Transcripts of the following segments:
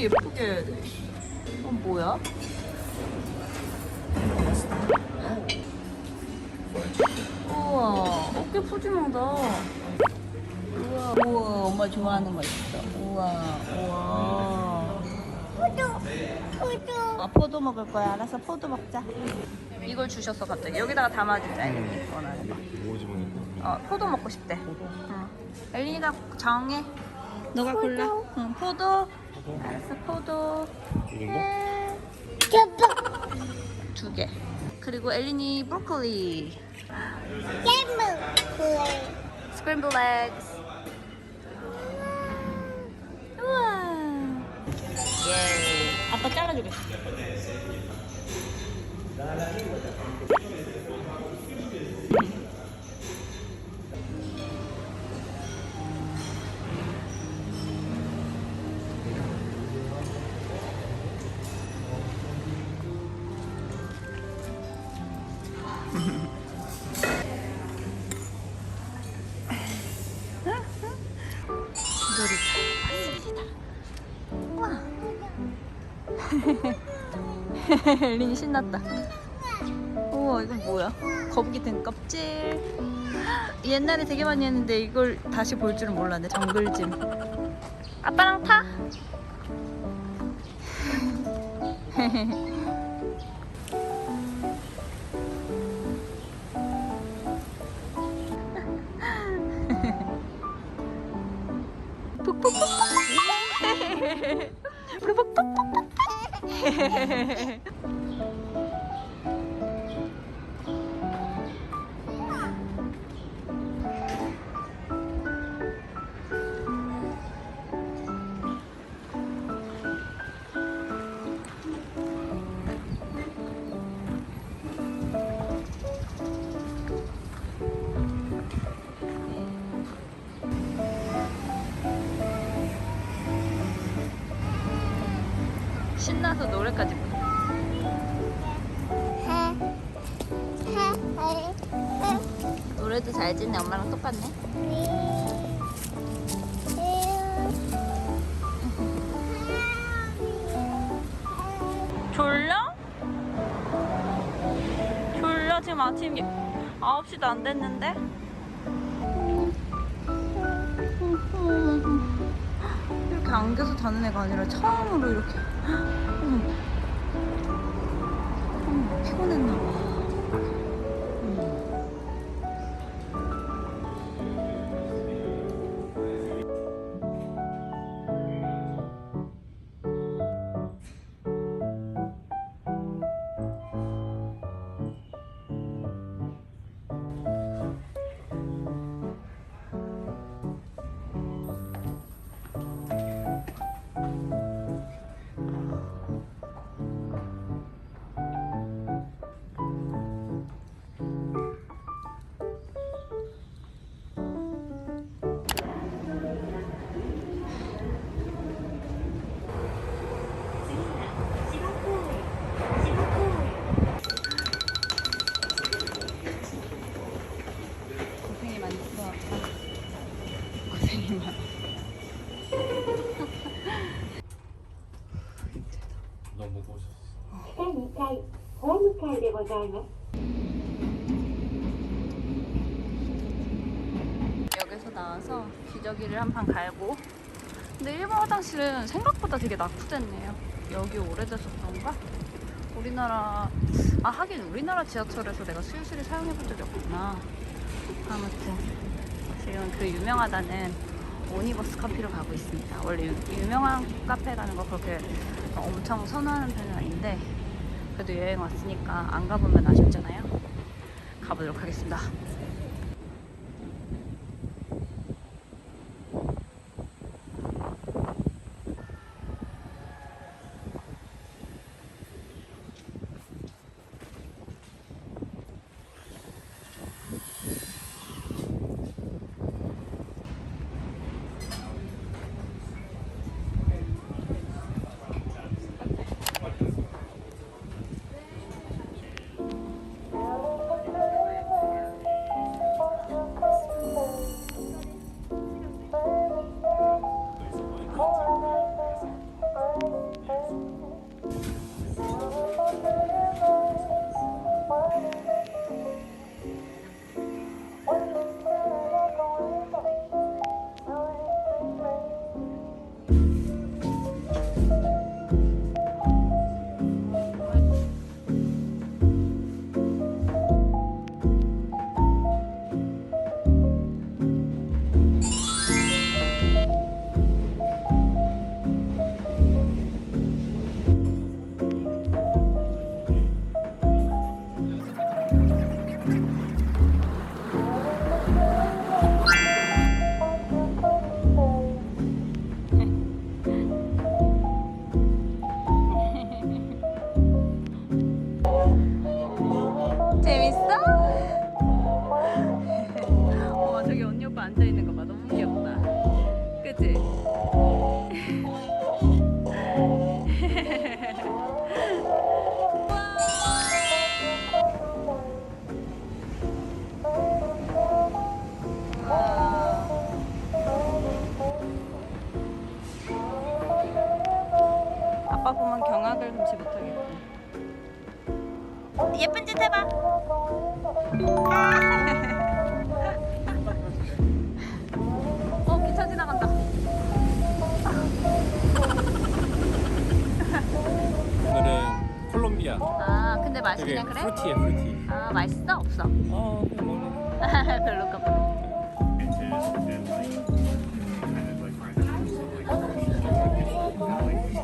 너무 예쁘게. 이건 뭐야? 우와, 어깨 푸짐하다. 우와, 우와, 엄마 좋아하는 거 있어. 우와, 우와. 포도. 아, 포도 먹을 거야. 알았어, 포도 먹자. 이걸 주셨어 갑자기. 여기다가 담아주자, 엘린이 원하는 거. 뭐 집어넣는 포도 먹고 싶대. 포도? 응. 엘린이가 정해. 너가 골라. 응, 포도. 알았어, 포도. 이런 거? 2개. 그리고 엘린이 브로콜리. 스크램블 에그스. 우와. 예. 아빠 잘라주겠어. 기돌이 잘 왔습니다. 우와. 엘린이 신났다. 우와, 이건 뭐야? 거북이 등 껍질. 옛날에 되게 많이 했는데 이걸 다시 볼 줄은 몰랐네. 정글짐. 아빠랑 타. 푹푹푹. 푹푹푹. 신나서 노래까지 부르. 노래도 잘 짓네. 엄마랑 똑같네. 졸려? 졸려? 지금 아침 9시도 안 됐는데? 이렇게 안겨서 자는 애가 아니라 처음으로 이렇게. 피곤했나 봐. 고생이 많았어. 고생이 많아. 너무 보셨어. 地下2階ホーム階でございます。 여기서 나와서 기저귀를 한 판 갈고. 근데 일본 화장실은 생각보다 되게 낙후됐네요. 여기 오래돼서 그런가? 우리나라 하긴 우리나라 지하철에서 내가 수유실을 사용해본 적이 없구나. 아무튼 지금 그 유명하다는 오니버스 커피를 가고 있습니다. 원래 유명한 카페 가는 거 그렇게 엄청 선호하는 편은 아닌데 그래도 여행 왔으니까 안 가보면 아쉽잖아요. 가보도록 하겠습니다. 앉아 있는 거 봐. 너무 귀엽다. 그치? 아빠 보면 경악을 금치 못하겠다. 예쁜 짓 해봐. 기차 지나간다. 오늘은 콜롬비아. 아, 근데 되게 맛있냐 그래? 프루티해 프루티. 아, 맛있어? 없어? 그냥 먹는. 별로가 보네.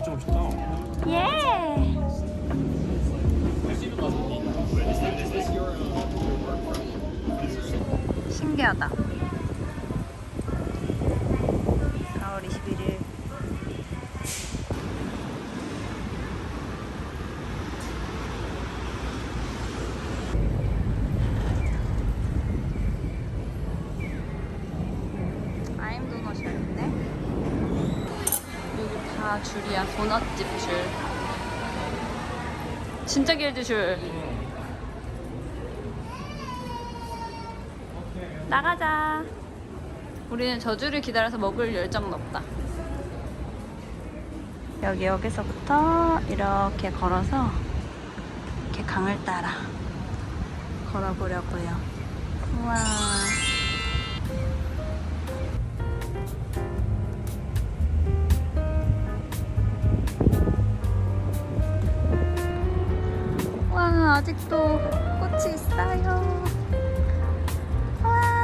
좀 좋다. 예. 신기하다. 4월 21일. 아임 도넛이었는데 여기 다 줄이야. 도넛집 줄. 진짜 길지 줄. 나가자. 우리는 저 줄을 기다려서 먹을 열정은 없다. 여기서부터 이렇게 걸어서 이렇게 강을 따라 걸어보려고요. 우와. 와, 아직도 꽃이 있어요. 와.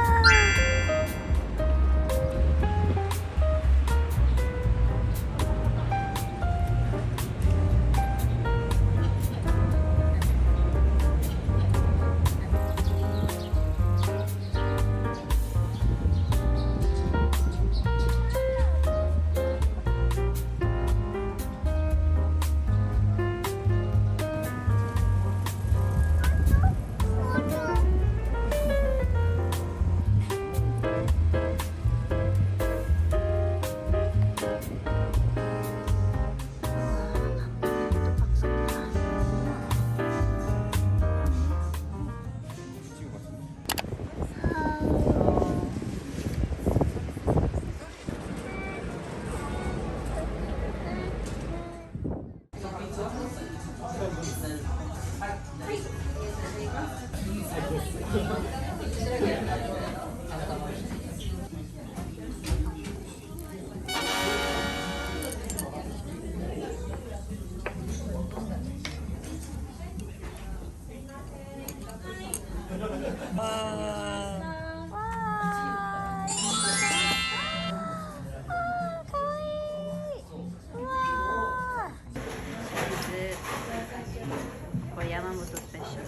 야마모토 스페셜.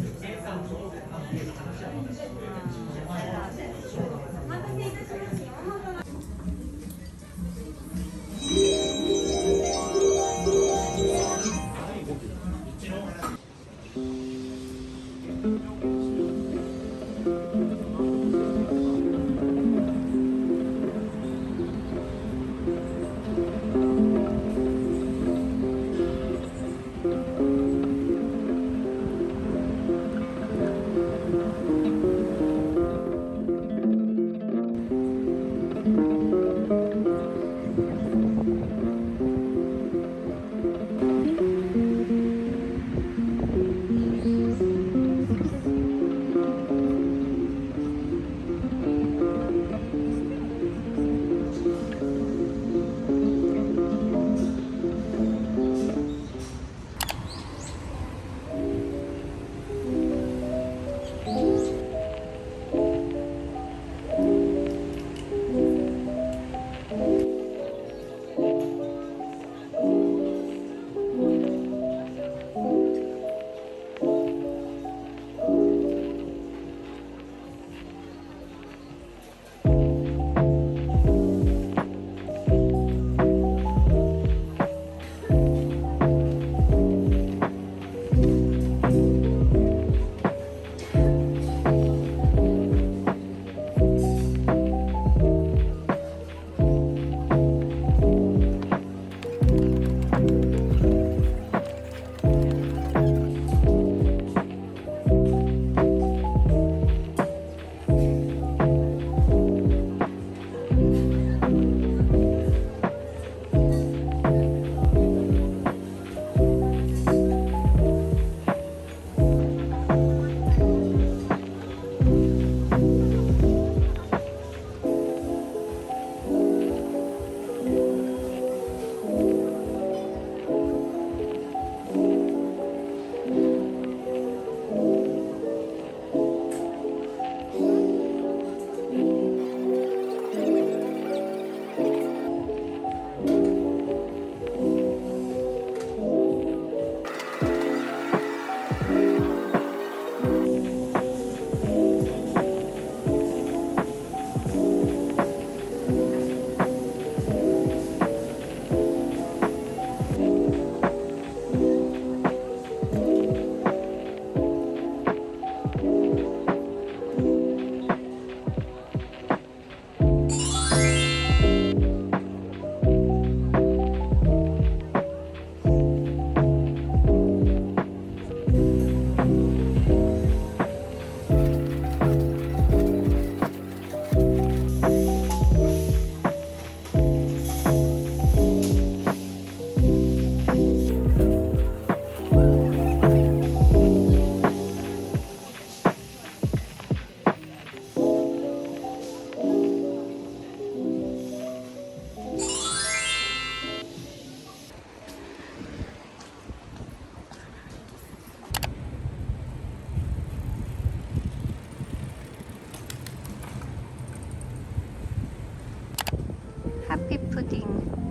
하피 푸딩.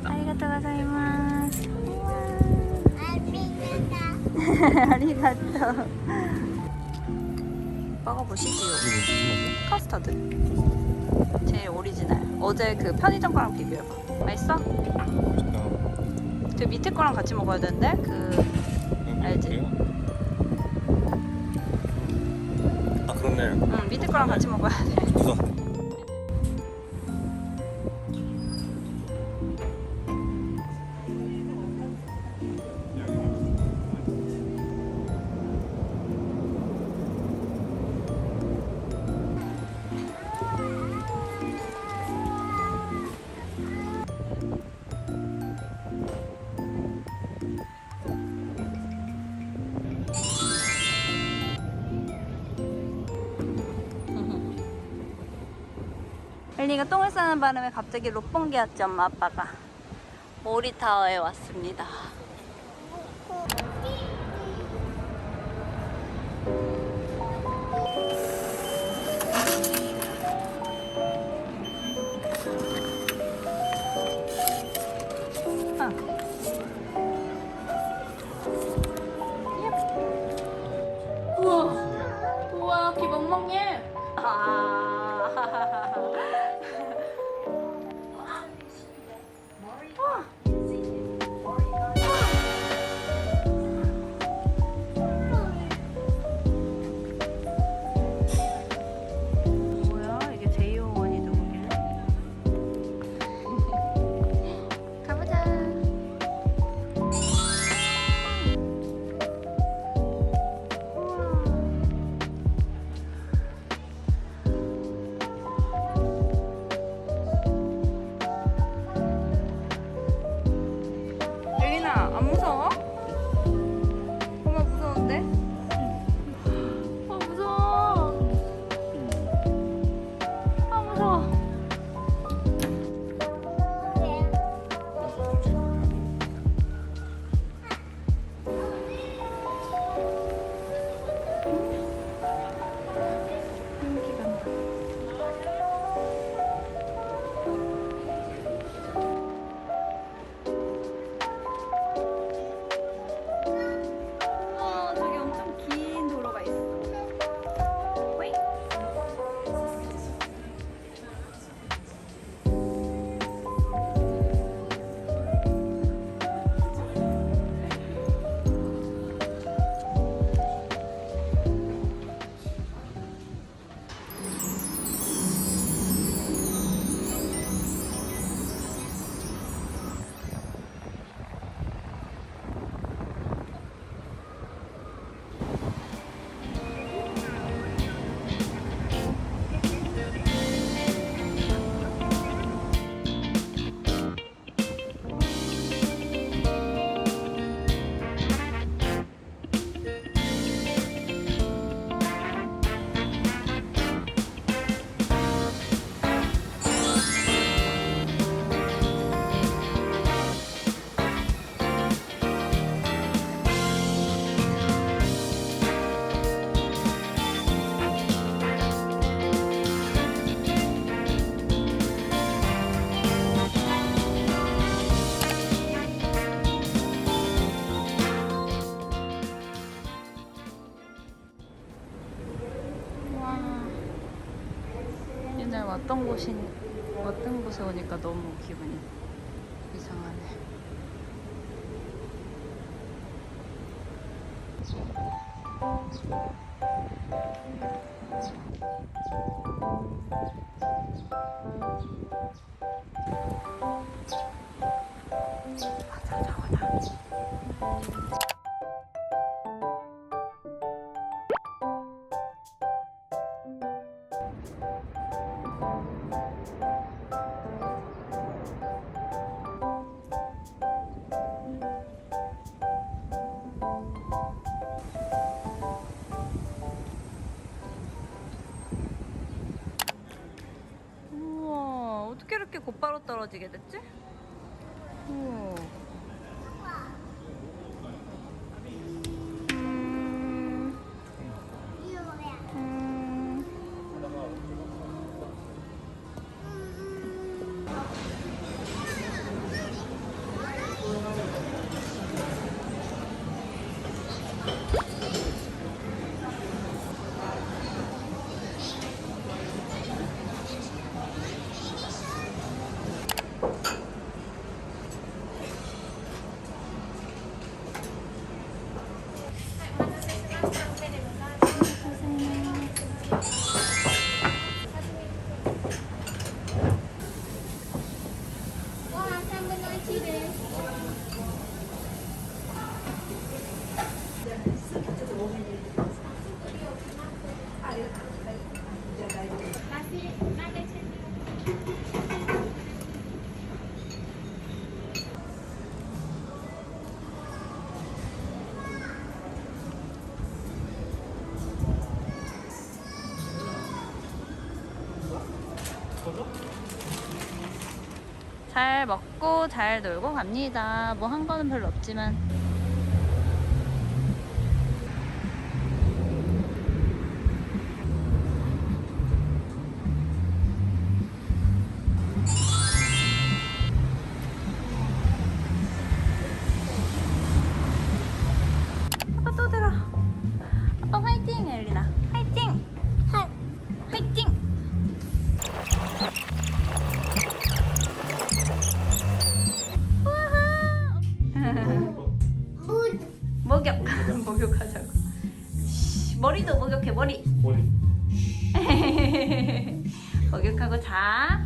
아리가또 고자이마스. 아리가또. 먹어보시지요. 이게 무슨 맛이야? 카스터드. 제일 오리지널. 어제 그 편의점 거랑 비교해봐. 맛있어? 맛있다. 저 밑에 거랑 같이 먹어야 되는데 알지? 아 그렇네. 응, 밑에 거랑 같이 먹어야 돼. 부서. 엘리가 똥을 싸는 바람에 갑자기 롯봉기 왔지, 엄마 아빠가. 오리타워에 왔습니다. 우와, 귀 멍멍해. 뭐야? 이게 제이호원이 누구길래? 가보자. 예린아, 안 무서워? 엄마 무서운데? 무서워. 무서워. 저기 엄청 긴 도로가 있어. 웨이. 옛날 왔던 곳에 오니까 너무 기분이 이상하네. 우와, 어떻게 이렇게 곧바로 떨어지게 됐지? 우와. 잘 먹고 잘 놀고 갑니다. 뭐 한 거는 별로 없지만. 아빠 또 들어. 아빠 화이팅, 엘리나. 화이팅! 화이팅! 목욕. 목욕하자고. 머리도 목욕해, 머리. 머리. 목욕하고 자.